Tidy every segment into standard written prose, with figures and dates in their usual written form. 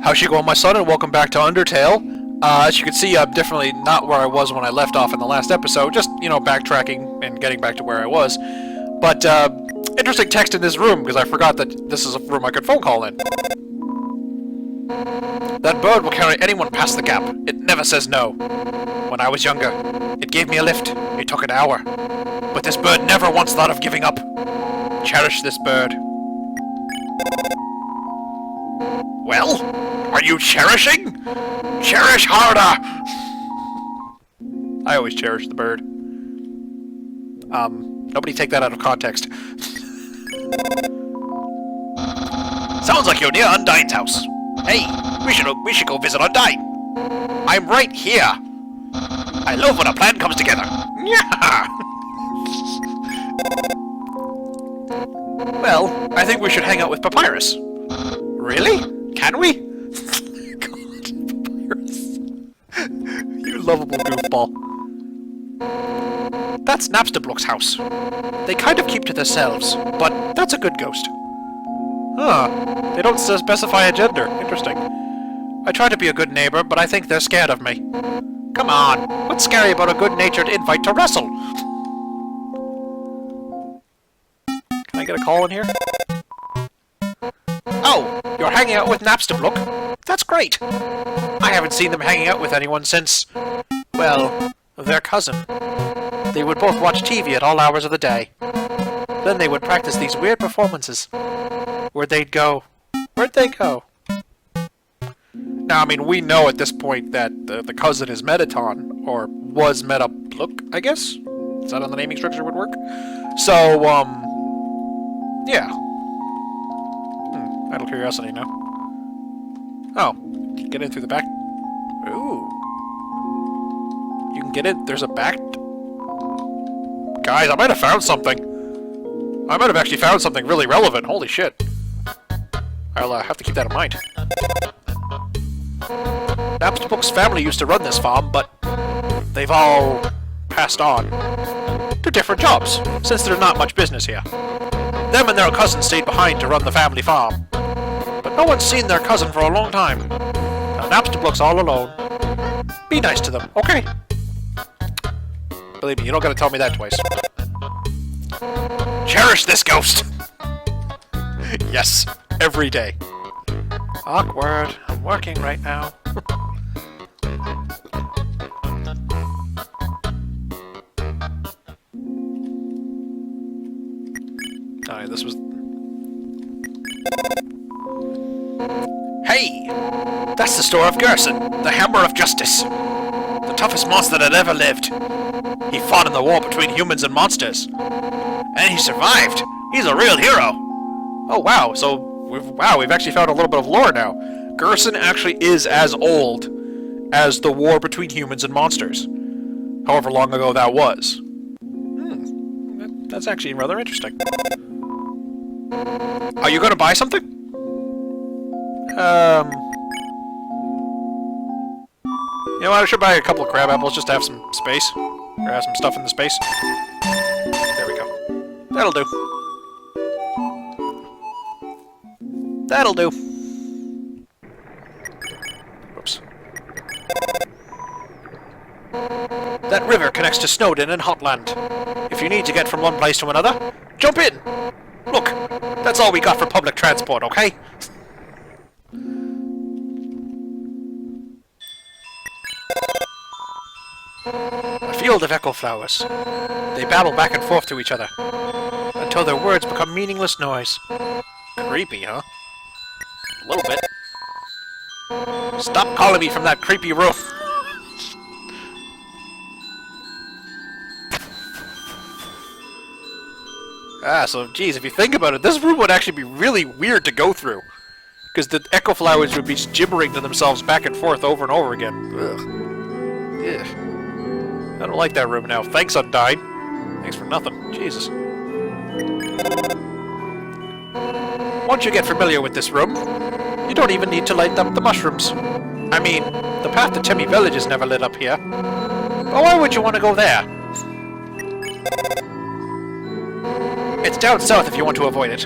How's she going, my son, and welcome back to Undertale. As you can see, I'm definitely not where I was when I left off in the last episode, just, you know, backtracking and getting back to where I was. But, interesting text in this room, because I forgot that this is a room I could phone call in. That bird will carry anyone past the gap. It never says no. When I was younger, it gave me a lift. It took an hour. But this bird never once thought of giving up. Cherish this bird. Well, are you cherishing? Cherish harder! I always cherish the bird. Nobody take that out of context. Sounds like you're near Undyne's house. Hey, we should go visit Undyne. I'm right here. I love when a plan comes together. Yeah. Well, I think we should hang out with Papyrus. Really? Can we? God, Papyrus. You lovable goofball. That's Napstablook's house. They kind of keep to themselves, but that's a good ghost. Huh. They don't specify a gender. Interesting. I try to be a good neighbor, but I think they're scared of me. Come on. What's scary about a good-natured invite to wrestle? Can I get a call in here? Oh, you're hanging out with Napstablook? That's great. I haven't seen them hanging out with anyone since, well, their cousin. They would both watch TV at all hours of the day. Then they would practice these weird performances. Where'd they go? Where'd they go? Now, I mean, we know at this point that the cousin is Mettaton, or was Mettaton, I guess? Is that how the naming structure would work? So, yeah. Idle curiosity now. Oh, you can get in through the back. Ooh. You can get in. There's a back. Guys, I might have found something. I might have actually found something really relevant. Holy shit. I'll have to keep that in mind. Napstablook's family used to run this farm, but they've all passed on to different jobs, since there's not much business here. Them and their cousin stayed behind to run the family farm. But no one's seen their cousin for a long time. Now Napstablook's all alone. Be nice to them, okay? Believe me, you don't gotta tell me that twice. Cherish this ghost! Yes, every day. Awkward. I'm working right now. Alright, this was... Hey! That's the store of Gerson, the Hammer of Justice. The toughest monster that ever lived. He fought in the war between humans and monsters. And he survived! He's a real hero! Oh wow, so we've actually found a little bit of lore now. Gerson actually is as old as the war between humans and monsters. However long ago that was. That's actually rather interesting. Are you gonna buy something? You know what, I should buy a couple of crab apples just to have some space. Or have some stuff in the space. There we go. That'll do. That'll do. Oops. That river connects to Snowdin and Hotland. If you need to get from one place to another, jump in! Look, that's all we got for public transport, okay? A field of echo flowers. They babble back and forth to each other, until their words become meaningless noise. Creepy, huh? A little bit. Stop calling me from that creepy room. So, geez, if you think about it, this room would actually be really weird to go through. Because the echo flowers would be gibbering to themselves back and forth over and over again. Ugh. Ugh. I don't like that room now. Thanks, Undyne. Thanks for nothing. Jesus. Once you get familiar with this room, you don't even need to light up the mushrooms. I mean, the path to Timmy Village is never lit up here. But why would you want to go there? It's down south if you want to avoid it.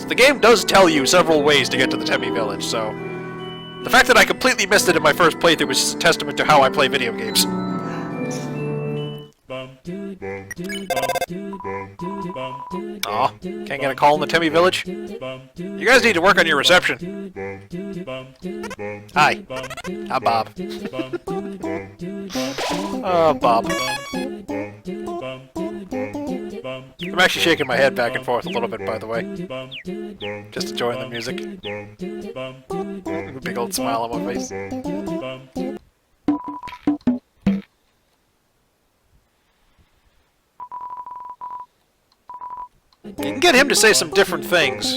So the game does tell you several ways to get to the Temmie village, so... The fact that I completely missed it in my first playthrough was just a testament to how I play video games. Aw, can't get a call in the Temmie village? You guys need to work on your reception. Hi, I'm Bob. Oh, Bob. I'm actually shaking my head back and forth a little bit, by the way. Just enjoying the music. A big old smile on my face. You can get him to say some different things.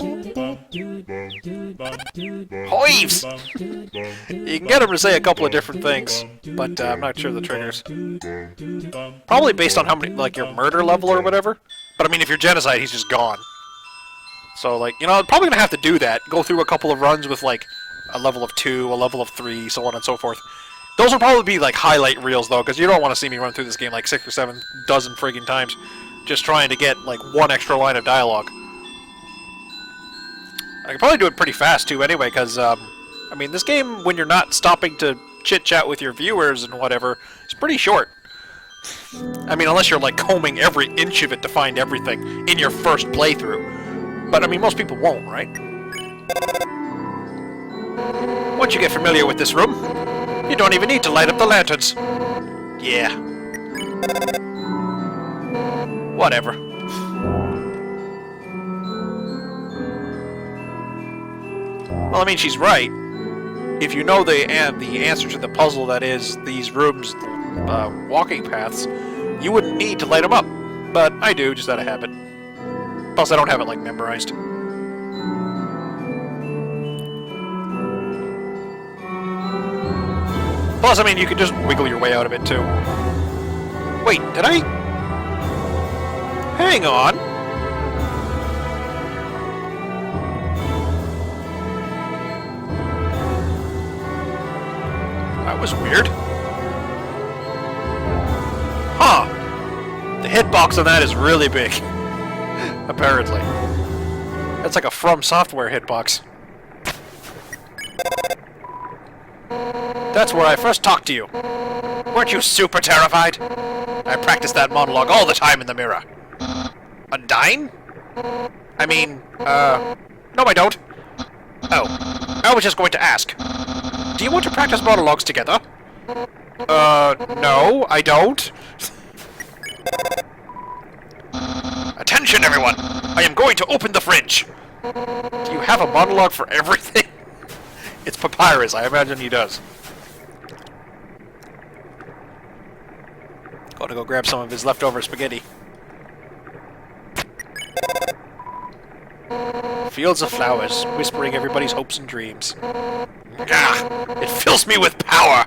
Hoives! You can get him to say a couple of different things, but I'm not sure the triggers. Probably based on how many, like, your murder level or whatever. But I mean, if you're genocide, he's just gone. So, like, you know, I'm probably gonna have to do that. Go through a couple of runs with, like, a level of 2, a level of 3, so on and so forth. Those will probably be, like, highlight reels, though, because you don't want to see me run through this game, like, 6 or 7 dozen friggin' times. Just trying to get, like, one extra line of dialogue. I can probably do it pretty fast, too, anyway, because, I mean, this game, when you're not stopping to chit-chat with your viewers and whatever, is pretty short. I mean, unless you're, like, combing every inch of it to find everything in your first playthrough. But, I mean, most people won't, right? Once you get familiar with this room, you don't even need to light up the lanterns. Yeah. Whatever. Well, I mean, she's right. If you know the answer to the puzzle that is these rooms' walking paths, you wouldn't need to light them up. But I do, just out of habit. Plus, I don't have it, like, memorized. Plus, I mean, you can just wiggle your way out of it, too. Wait, did I... Hang on. That was weird. Huh. The hitbox on that is really big. Apparently. That's like a From Software hitbox. That's where I first talked to you. Weren't you super terrified? I practiced that monologue all the time in the mirror. Undyne? I mean, no I don't. Oh, I was just going to ask. Do you want to practice monologues together? No, I don't. Attention, everyone! I am going to open the fridge! Do you have a monologue for everything? It's Papyrus, I imagine he does. Gotta go grab some of his leftover spaghetti. Fields of flowers, whispering everybody's hopes and dreams. Gah! It fills me with power!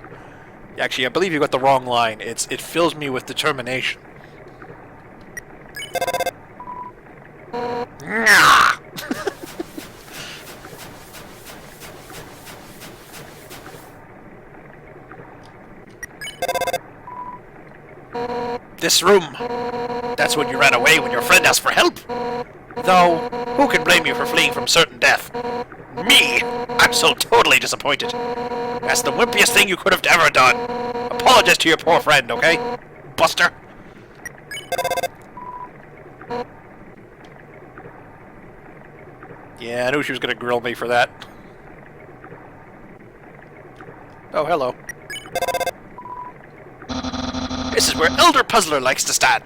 Actually, I believe you got the wrong line. It fills me with determination. Gah! This room. That's when you ran away when your friend asked for help. Though, who can blame you for fleeing from certain death? Me! I'm so totally disappointed. That's the wimpiest thing you could have ever done. Apologize to your poor friend, okay? Buster? Yeah, I knew she was gonna grill me for that. Oh, hello. This is where Elder Puzzler likes to stand.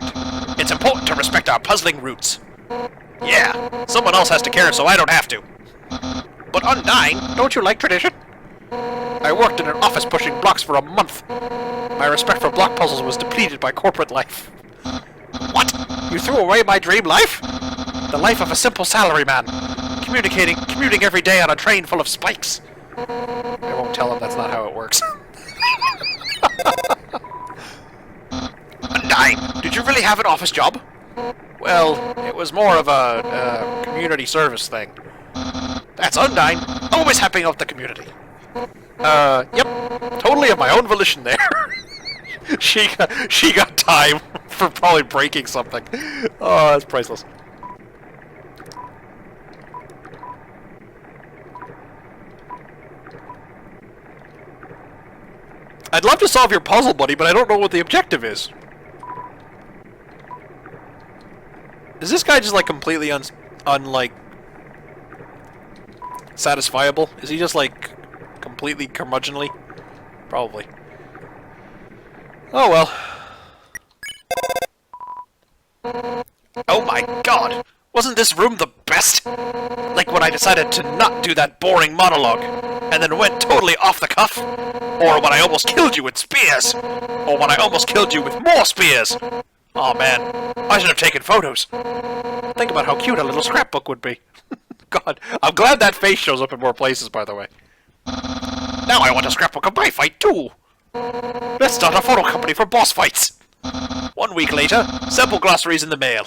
It's important to respect our puzzling roots. Yeah, someone else has to care so I don't have to. But Undyne, don't you like tradition? I worked in an office pushing blocks for a month. My respect for block puzzles was depleted by corporate life. What? You threw away my dream life? The life of a simple salaryman. Commuting every day on a train full of spikes. I won't tell him that's not how it works. Undyne, did you really have an office job? Well, it was more of a community service thing. That's Undyne, always helping out the community. Yep, totally of my own volition there. she got time for probably breaking something. Oh, that's priceless. I'd love to solve your puzzle, buddy, but I don't know what the objective is. Is this guy just, like, completely like, satisfiable? Is he just, like, completely curmudgeonly? Probably. Oh, well. Oh my god! Wasn't this room the best? Like when I decided to not do that boring monologue, and then went totally off the cuff? Or when I almost killed you with spears? Or when I almost killed you with more spears? Oh man, I should have taken photos. Think about how cute a little scrapbook would be. God, I'm glad that face shows up in more places, by the way. Now I want a scrapbook of my fight, too! Let's start a photo company for boss fights! 1 week later, sample glossaries in the mail.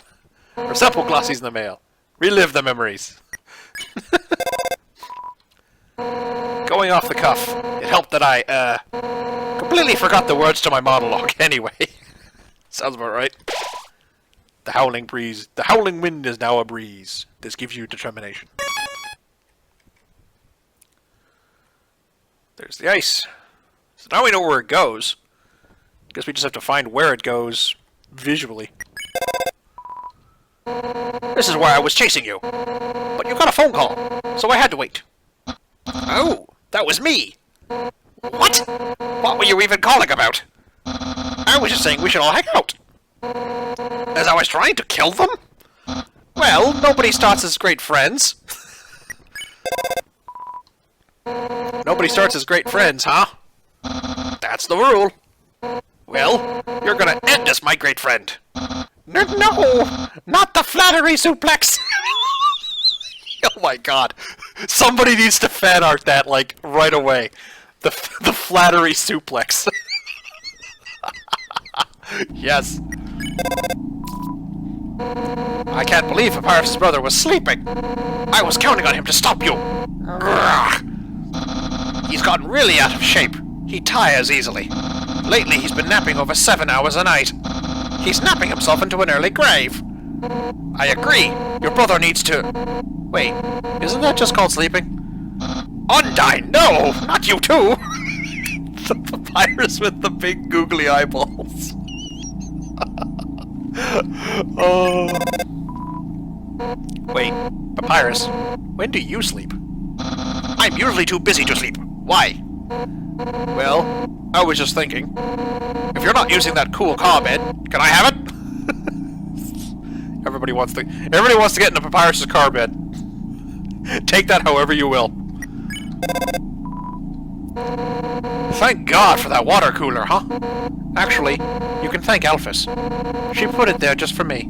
Or sample glossies in the mail. Relive the memories. Going off the cuff, it helped that I, completely forgot the words to my monologue anyway. Sounds about right. The howling breeze. The howling wind is now a breeze. This gives you determination. There's the ice. So now we know where it goes. Guess we just have to find where it goes visually. This is where I was chasing you. But you got a phone call, so I had to wait. Oh, that was me. What? What were you even calling about? I was just saying we should all hang out. As I was trying to kill them? Well, nobody starts as great friends. Nobody starts as great friends, huh? That's the rule. Well, you're gonna end us, my great friend. No, not the flattery suplex. Oh my god. Somebody needs to fan art that, like, right away. The flattery suplex. Yes. I can't believe Papyrus' brother was sleeping. I was counting on him to stop you. He's gotten really out of shape. He tires easily. Lately he's been napping over 7 hours a night. He's napping himself into an early grave. I agree. Your brother needs to... Wait, isn't that just called sleeping? Undyne, no! Not you too! The papyrus with the big googly eyeballs. Oh. Wait, Papyrus, when do you sleep? I'm usually too busy to sleep. Why? Well, I was just thinking. If you're not using that cool car bed, can I have it? Everybody wants to get in a Papyrus' car bed. Take that however you will. Thank God for that water cooler, huh? Actually, you can thank Alphys. She put it there just for me.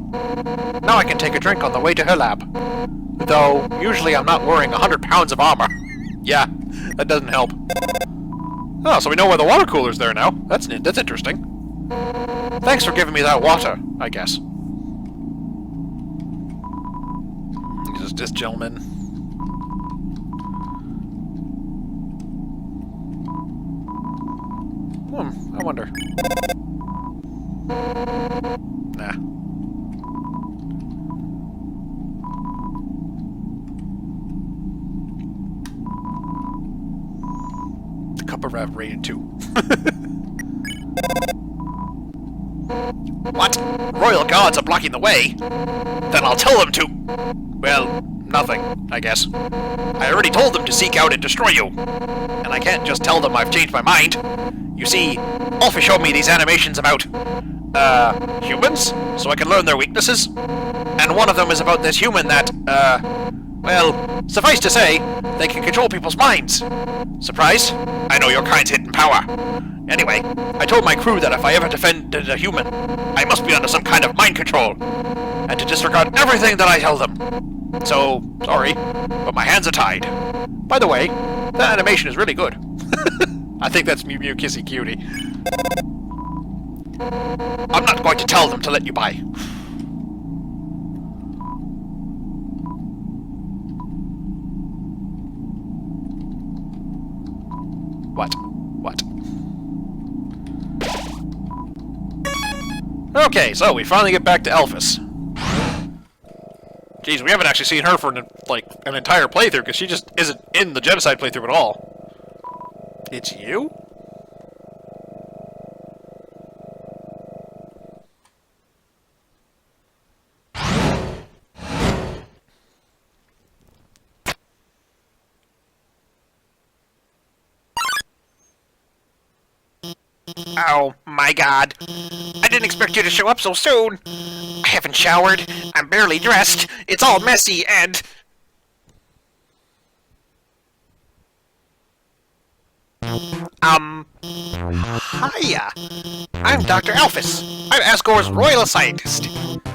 Now I can take a drink on the way to her lab. Though, usually I'm not wearing 100 pounds of armor. Yeah, that doesn't help. Oh, so we know why the water cooler's there now. That's interesting. Thanks for giving me that water, I guess. This gentleman. I wonder. Nah. The cup of Rev rated 2. What? Royal guards are blocking the way? Then I'll tell them to... Well, nothing, I guess. I already told them to seek out and destroy you. And I can't just tell them I've changed my mind. You see, Alphys showed me these animations about, humans, so I can learn their weaknesses. And one of them is about this human that, well, suffice to say, they can control people's minds. Surprised? I know your kind's hidden power. Anyway, I told my crew that if I ever defended a human, I must be under some kind of mind control, and to disregard everything that I tell them. So, sorry, but my hands are tied. By the way, that animation is really good. I think that's Mew Mew Kissy Cutie. I'm not going to tell them to let you by. What? Okay, so we finally get back to Alphys. Jeez, we haven't actually seen her for like an entire playthrough, because she just isn't in the genocide playthrough at all. It's you? Oh, my God. I didn't expect you to show up so soon. I haven't showered. I'm barely dressed. It's all messy and... Hiya. I'm Dr. Alphys. I'm Asgore's royal scientist.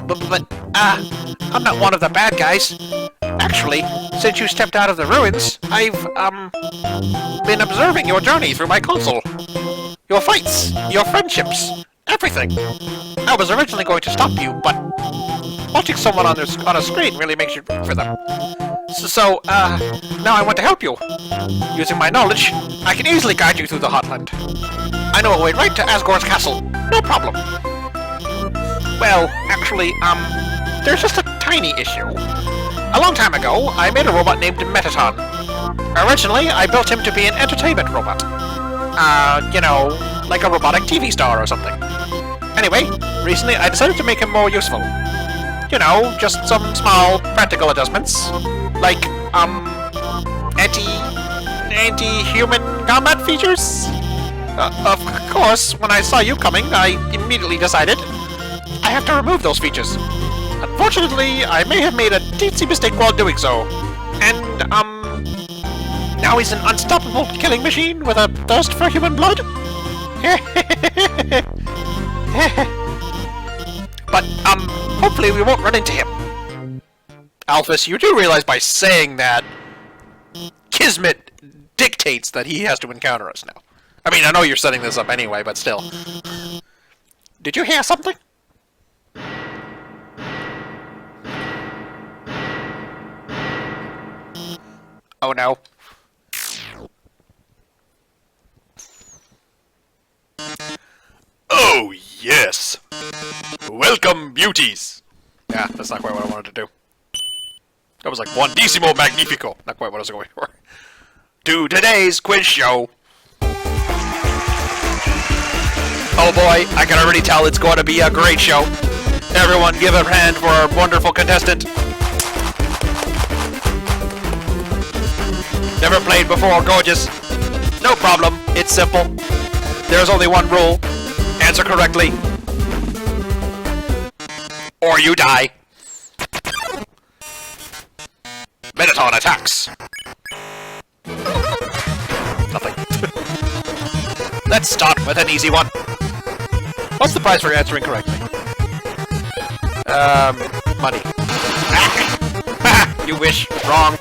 But, I'm not one of the bad guys. Actually, since you stepped out of the ruins, I've, been observing your journey through my console. Your fights, your friendships, everything. I was originally going to stop you, but watching someone on a screen really makes you root for them. So, now I want to help you. Using my knowledge, I can easily guide you through the Hotland. I know a way right to Asgore's castle. No problem. Well, actually, there's just a tiny issue. A long time ago, I made a robot named Mettaton. Originally, I built him to be an entertainment robot. You know, like a robotic TV star or something. Anyway, recently I decided to make him more useful. You know, just some small, practical adjustments. Like, anti-human combat features? Of course, when I saw you coming, I immediately decided I have to remove those features. Unfortunately, I may have made a teensy mistake while doing so. And, now he's an unstoppable killing machine with a thirst for human blood? But, hopefully we won't run into him. Alphys, you do realize by saying that, Kismet dictates that he has to encounter us now. I mean, I know you're setting this up anyway, but still. Did you hear something? Oh no. Oh, yes! Welcome, beauties! Yeah, that's not quite what I wanted to do. That was like Buondissimo Magnifico. Not quite what I was going for. To today's quiz show. Oh boy, I can already tell it's going to be a great show. Everyone give a hand for our wonderful contestant. Never played before, gorgeous. No problem, it's simple. There's only one rule. Answer correctly, or you die. Mettaton attacks. Nothing. Let's start with an easy one. What's the price for answering correctly? Money. You wish. Wrong.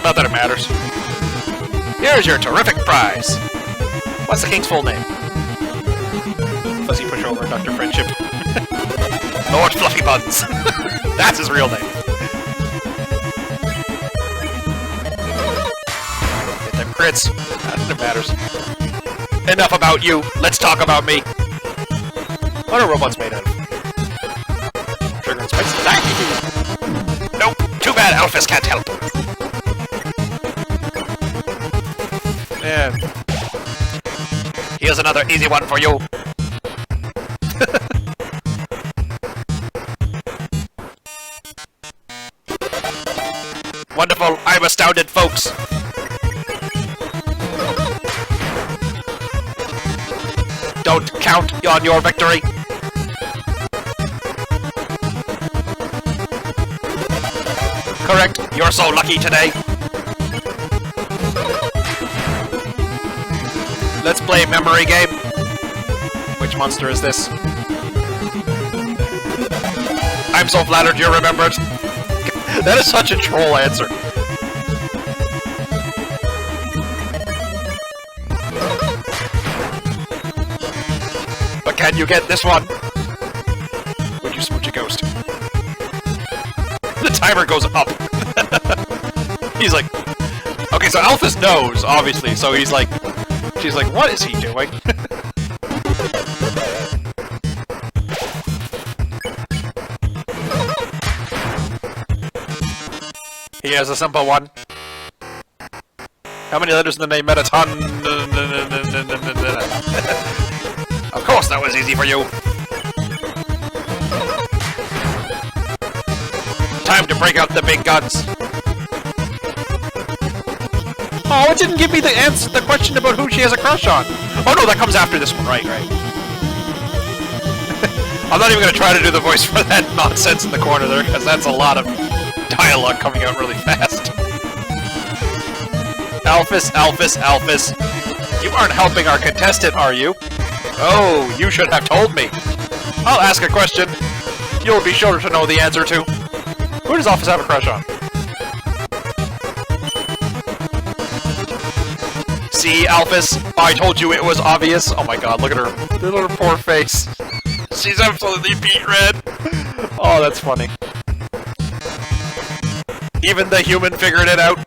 Not that it matters. Here's your terrific prize. What's the king's full name? Fuzzy Pushover, Dr. Friendship. Lord Fluffy Buns. That's his real name. Get them crits. Not that it matters. Enough about you. Let's talk about me. What are robots made out of? Sugar and spices. Nope. Too bad Alphys can't help. Yeah. Here's another easy one for you. Wonderful. I'm astounded, folks. Don't count on your victory. Correct. You're so lucky today. Let's play a memory game. Which monster is this? I'm so flattered you remembered. That is such a troll answer. But can you get this one? Would you smooch a ghost? The timer goes up. He's like... Okay, so Alphys knows, obviously, so he's like... She's like, what is he doing? He has a simple one. How many letters in the name Mettaton? Of course, that was easy for you. Time to break out the big guns. Oh, it didn't give me the answer, the question about who she has a crush on. Oh no, that comes after this one. Right. I'm not even going to try to do the voice for that nonsense in the corner there, because that's a lot of dialogue coming out really fast. Alphys. You aren't helping our contestant, are you? Oh, you should have told me. I'll ask a question. You'll be sure to know the answer to. Who does Alphys have a crush on? See, Alphys, I told you it was obvious. Oh my god, look at her. Look at her poor face. She's absolutely beet red. Oh, that's funny. Even the human figured it out.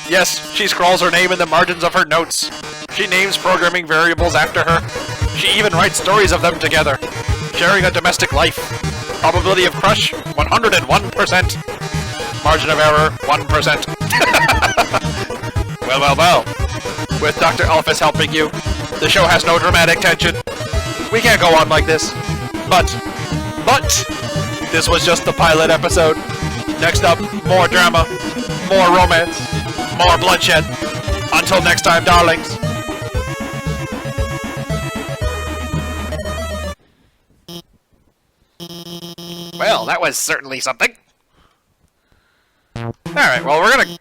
Yes, she scrawls her name in the margins of her notes. She names programming variables after her. She even writes stories of them together. Sharing a domestic life. Probability of crush, 101%. Margin of error, 1%. Well. With Dr. Alphys helping you, the show has no dramatic tension. We can't go on like this. But, this was just the pilot episode. Next up, more drama, more romance, more bloodshed. Until next time, darlings. Well, that was certainly something. Alright, well, we're gonna...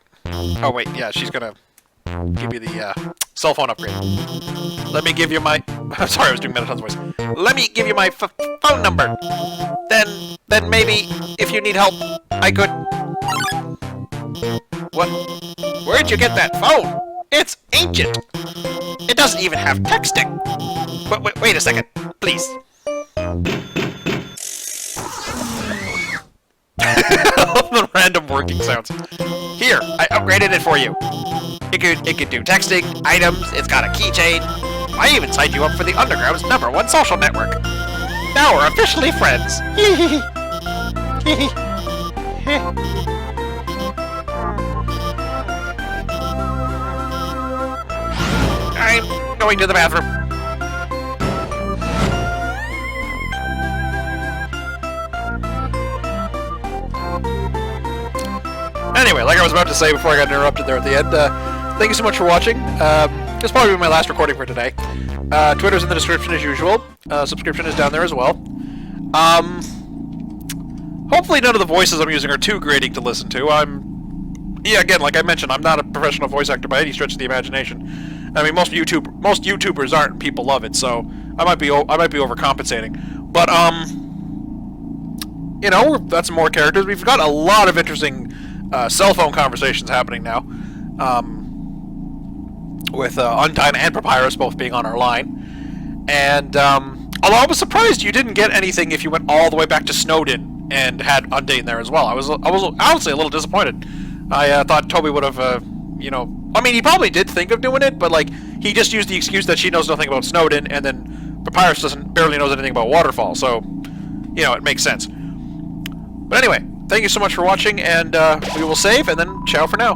Oh, wait, yeah, she's gonna give you the cell phone upgrade. Let me give you my... I'm sorry, I was doing Mettaton's voice. Let me give you my phone number. Then maybe, if you need help, I could... What? Where'd you get that phone? It's ancient. It doesn't even have texting. Wait a second, please. The random working sounds. Here, I upgraded it for you. It could do texting, items, it's got a keychain. I even signed you up for the Underground's #1 social network. Now we're officially friends. I'm going to the bathroom. Anyway, like I was about to say before I got interrupted there at the end, thank you so much for watching. This will probably be my last recording for today. Twitter's in the description as usual. Subscription is down there as well. Hopefully none of the voices I'm using are too grating to listen to. Yeah, again, like I mentioned, I'm not a professional voice actor by any stretch of the imagination. I mean, most YouTubers aren't, and people love it, so I might be overcompensating. But you know, that's more characters. We've got a lot of interesting cell phone conversations happening now, with Undyne and Papyrus both being on our line. And although I was surprised you didn't get anything if you went all the way back to Snowdin and had Undyne there as well. I was honestly a little disappointed. I thought Toby would have, you know, I mean, he probably did think of doing it, but like he just used the excuse that she knows nothing about Snowdin, and then Papyrus barely knows anything about Waterfall. So, you know, it makes sense. But anyway, thank you so much for watching, and we will save, and then ciao for now.